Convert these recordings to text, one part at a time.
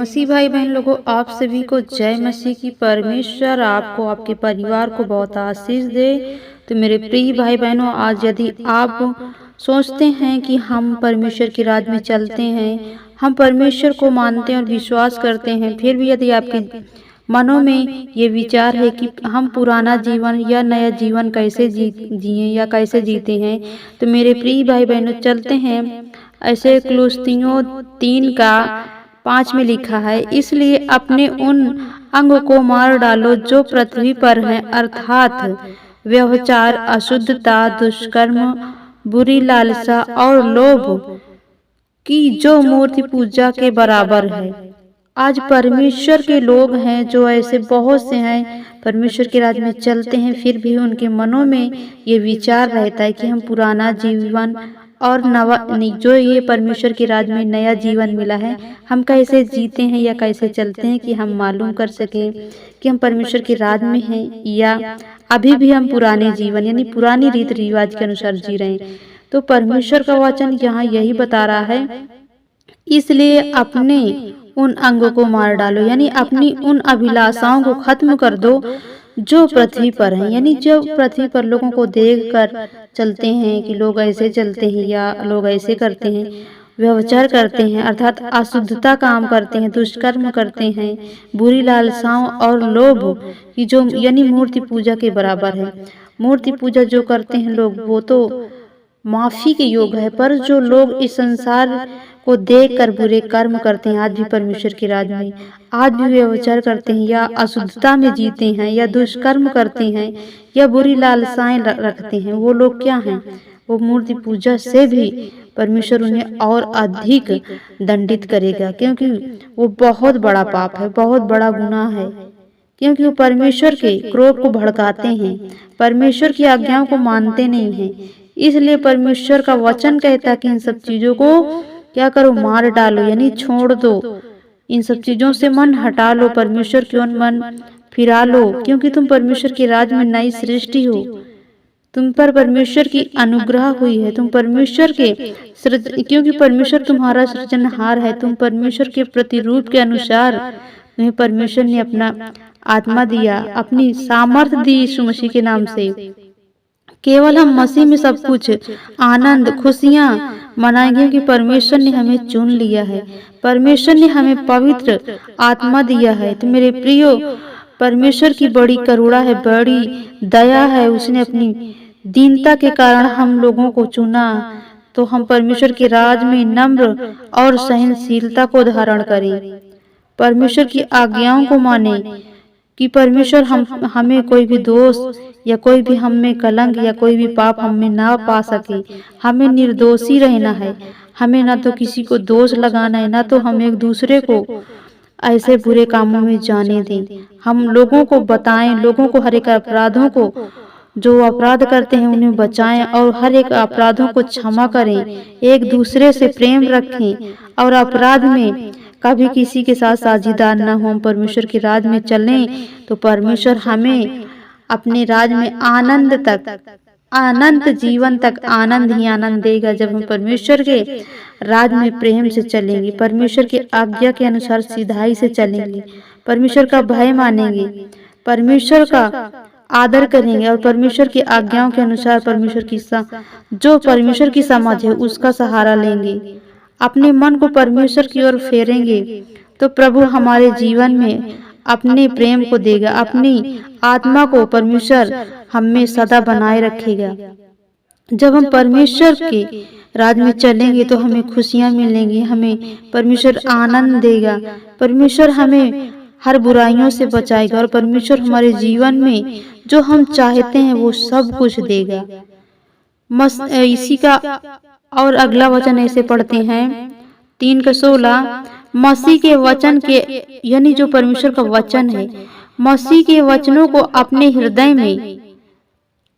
मसीह भाई बहन लोगों, आप सभी को जय मसीह की। परमेश्वर आपको आपके परिवार को बहुत आशीष दे। तो मेरे प्रिय भाई बहनों, आज यदि आप सोचते हैं कि हम परमेश्वर के राज में चलते हैं, हम परमेश्वर को मानते हैं और विश्वास करते हैं, फिर भी यदि आपके मनों में ये विचार है कि हम पुराना जीवन या नया जीवन कैसे जिए या कैसे जीते हैं, तो मेरे प्रिय भाई बहनों चलते हैं ऐसे कुलुस्तियों 3:5 में लिखा है, इसलिए अपने उन अंग को मार डालो जो पृथ्वी पर हैं, अर्थात व्यभिचार, अशुद्धता, दुष्कर्म, बुरी लालसा और लोभ की जो मूर्ति पूजा के बराबर है। आज परमेश्वर के लोग हैं जो ऐसे बहुत से हैं, परमेश्वर के राज में चलते हैं, फिर भी उनके मनों में ये विचार रहता है कि हम पुराना जीवन और नवा जो ये परमेश्वर के राज में नया जीवन मिला है, हम कैसे जीते हैं या कैसे चलते हैं कि हम मालूम कर सकें कि हम परमेश्वर के राज में हैं या अभी भी हम पुराने जीवन यानी पुरानी रीति रिवाज के अनुसार जी रहे हैं। तो परमेश्वर का वचन यहाँ यही बता रहा है, इसलिए अपने उन अंगों को मार डालो, यानी अपनी उन अभिलाषाओं को खत्म कर दो जो पृथ्वी पर हैं। यानी जो पृथ्वी पर लोगों को देखकर चलते हैं कि लोग ऐसे चलते हैं या लोग ऐसे करते हैं, व्यभिचार करते हैं अर्थात अशुद्धता काम करते हैं, दुष्कर्म करते हैं, बुरी लालसाओं और लोभ की जो यानी मूर्ति पूजा के बराबर है। मूर्ति पूजा जो करते हैं लोग वो तो माफी के योग है, पर जो लोग इस संसार को देखकर बुरे कर्म करते हैं, आज भी परमेश्वर के राज में आज भी व्यभिचार करते हैं या अशुद्धता में जीते हैं या दुष्कर्म करते हैं या बुरी लालसाएं रखते हैं, वो लोग क्या हैं? वो मूर्ति पूजा से भी परमेश्वर उन्हें और अधिक दंडित करेगा, क्योंकि वो बहुत बड़ा पाप है, बहुत बड़ा गुनाह है, क्योंकि वो परमेश्वर के क्रोध को भड़काते हैं, परमेश्वर की आज्ञाओं को मानते नहीं हैं। इसलिए परमेश्वर का वचन कहता है कि इन सब चीजों को क्या करो, मार डालो, यानी छोड़ दो, इन सब चीजों से मन हटा लो, परमेश्वर की ओर मन फिरा लो, क्योंकि तुम परमेश्वर के राज में नई सृष्टि हो, तुम पर परमेश्वर की अनुग्रह हुई है, तुम परमेश्वर के क्योंकि परमेश्वर तुम्हारा सृजनहार है, तुम परमेश्वर के प्रतिरूप के अनुसार तुम्हें परमेश्वर ने अपना आत्मा दिया, अपनी सामर्थ दी यीशु मसीह के नाम से। केवल हम मसीह में सब कुछ आनंद खुशियां मनाएंगे कि परमेश्वर ने हमें चुन लिया है, परमेश्वर ने हमें पवित्र आत्मा दिया है। तो मेरे प्रियो, परमेश्वर की बड़ी करुणा है, बड़ी दया है, उसने अपनी दीनता के कारण हम लोगों को चुना, तो हम परमेश्वर के राज में नम्र और सहनशीलता को धारण करें, परमेश्वर की आज्ञाओं को माने कि परमेश्वर हमें कोई भी दोष या कोई भी हम में कलंक या कोई भी पाप हम में ना पा सके। हमें निर्दोषी रहना है, हमें ना तो किसी को दोष लगाना है, ना तो हम एक दूसरे को ऐसे बुरे कामों में जाने दें। हम लोगों को बताएं, लोगों को हर एक अपराधों को जो अपराध करते हैं उन्हें बचाएं और हर एक अपराधों को क्षमा करें, एक दूसरे से प्रेम रखें और अपराध में कभी किसी के साथ साझेदार न हो। परमेश्वर के राज में चलें तो परमेश्वर हमें अपने राज में आनंद तक, अनंत जीवन तक आनंद ही आनंद देगा, जब हम परमेश्वर के राज में प्रेम से चलेंगे, परमेश्वर की आज्ञा के अनुसार सीधाई से चलेंगे, परमेश्वर का भय मानेंगे, परमेश्वर का आदर करेंगे और परमेश्वर की आज्ञाओं के अनुसार परमेश्वर की जो परमेश्वर की समझ है उसका सहारा लेंगे, अपने मन को परमेश्वर की ओर फेरेंगे, तो प्रभु हमारे जीवन में अपने प्रेम को देगा, अपनी आत्मा को परमेश्वर हमें सदा बनाए रखेगा। जब हम परमेश्वर के राज में चलेंगे तो हमें खुशियां मिलेंगी, हमें परमेश्वर आनंद देगा, परमेश्वर हमें हर बुराइयों से बचाएगा और परमेश्वर हमारे जीवन में जो हम चाहते हैं वो सब कुछ देगा। इसी का और अगला वचन ऐसे पढ़ते हैं 3:16, मसीह के वचन के यानी जो परमेश्वर का वचन है, मसीह के वचनों को अपने हृदय में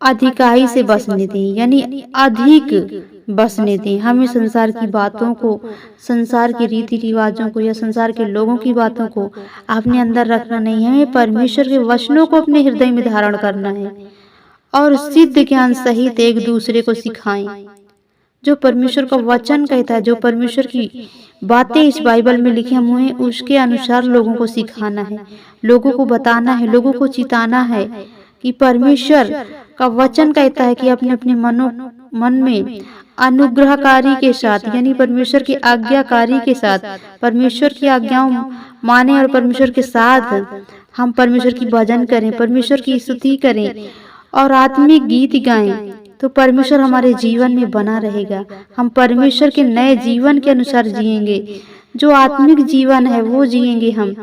अधिकाई से बसने दें, यानी अधिक बसने दें। हमें संसार की बातों को, संसार के रीति रिवाजों को या संसार के लोगों की बातों को अपने अंदर रखना नहीं है, हमें परमेश्वर के वचनों को अपने हृदय में धारण करना है और सिद्ध ज्ञान सहित एक दूसरे को सिखाएं। जो परमेश्वर का वचन कहता है, जो परमेश्वर की बातें इस बाइबल में लिखी हुई हैं, उसके अनुसार लोगों को सिखाना है, लोगों को बताना है, लोगों को चिताना है कि परमेश्वर का वचन कहता है कि अपने अपने मन में अनुग्रहकारी के साथ, यानी परमेश्वर की आज्ञाकारी के साथ, परमेश्वर की आज्ञाओं माने और परमेश्वर के साथ हम परमेश्वर की भजन करें, परमेश्वर की स्तुति करें और आत्मिक गीत गाएं, तो परमेश्वर हमारे जीवन में बना रहेगा। हम परमेश्वर के नए जीवन के अनुसार जिएंगे, जो आत्मिक जीवन है वो जिएंगे हम,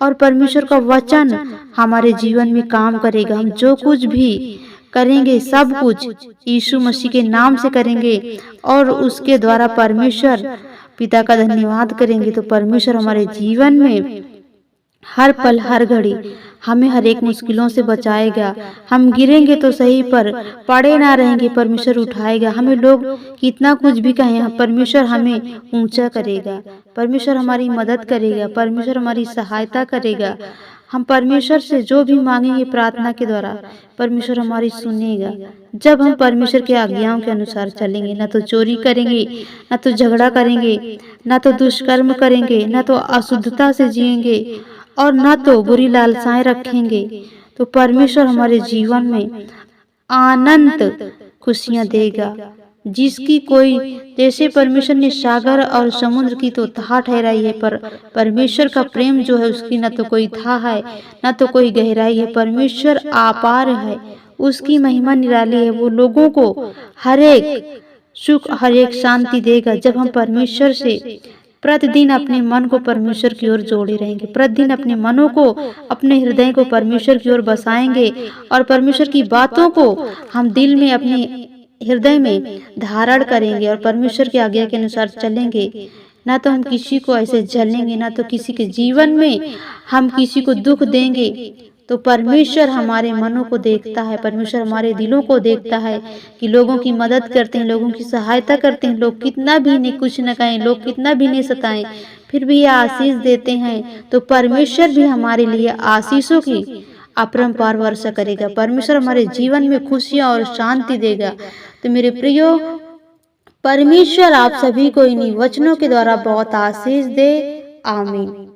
और परमेश्वर का वचन हमारे जीवन में काम करेगा। हम जो कुछ भी करेंगे सब कुछ यीशु मसीह के नाम से करेंगे और उसके द्वारा परमेश्वर पिता का धन्यवाद करेंगे। तो परमेश्वर हमारे जीवन में हर पल हर घड़ी हमें हर एक मुश्किलों से बचाएगा। हम गिरेंगे तो सही पर पड़े ना रहेंगे, परमेश्वर उठाएगा। हमें लोग कितना कुछ भी कहें, परमेश्वर हमें ऊंचा करेगा, परमेश्वर हमारी मदद करेगा, परमेश्वर हमारी सहायता करेगा। हम परमेश्वर से जो भी मांगेंगे प्रार्थना के द्वारा, परमेश्वर हमारी सुनेगा। जब हम परमेश्वर के आज्ञाओं के अनुसार चलेंगे, ना तो चोरी करेंगे, ना तो झगड़ा करेंगे, ना तो दुष्कर्म करेंगे, ना तो अशुद्धता से जिएंगे और ना तो बुरी लालसाएं रखेंगे, तो परमेश्वर हमारे जीवन में आनंद खुशियां देगा। जिसकी कोई, जैसे परमेश्वर ने सागर और समुद्र की तो था ठहराई है, पर परमेश्वर का प्रेम जो है उसकी न तो कोई था है, न तो कोई गहराई है। परमेश्वर अपार है, उसकी महिमा निराली है। वो लोगों को हर एक सुख, हर एक शांति देगा जब हम परमेश्वर से प्रतिदिन अपने मन को परमेश्वर की ओर जोड़े रहेंगे, प्रतिदिन अपने मनों को, अपने हृदय को परमेश्वर की ओर बसाएंगे और परमेश्वर की बातों को हम दिल में, अपने हृदय में धारण करेंगे और परमेश्वर की आज्ञा के अनुसार चलेंगे। ना तो हम किसी को ऐसे जलेंगे, ना तो किसी के जीवन में हम किसी को दुख देंगे। तो परमेश्वर हमारे मनों को देखता है, परमेश्वर हमारे दिलों को देखता है कि लोगों की मदद करते हैं, लोगों की सहायता करते हैं। लोग कितना भी नहीं कुछ न कहें, लोग कितना भी नहीं सताएं, फिर भी ये आशीष देते हैं, तो परमेश्वर भी हमारे लिए आशीषों की अपरंपार वर्षा करेगा। परमेश्वर हमारे जीवन में खुशियां और शांति देगा। तो मेरे प्रियो, परमेश्वर आप सभी को इन्हीं वचनों के द्वारा बहुत आशीष दे। आमीन।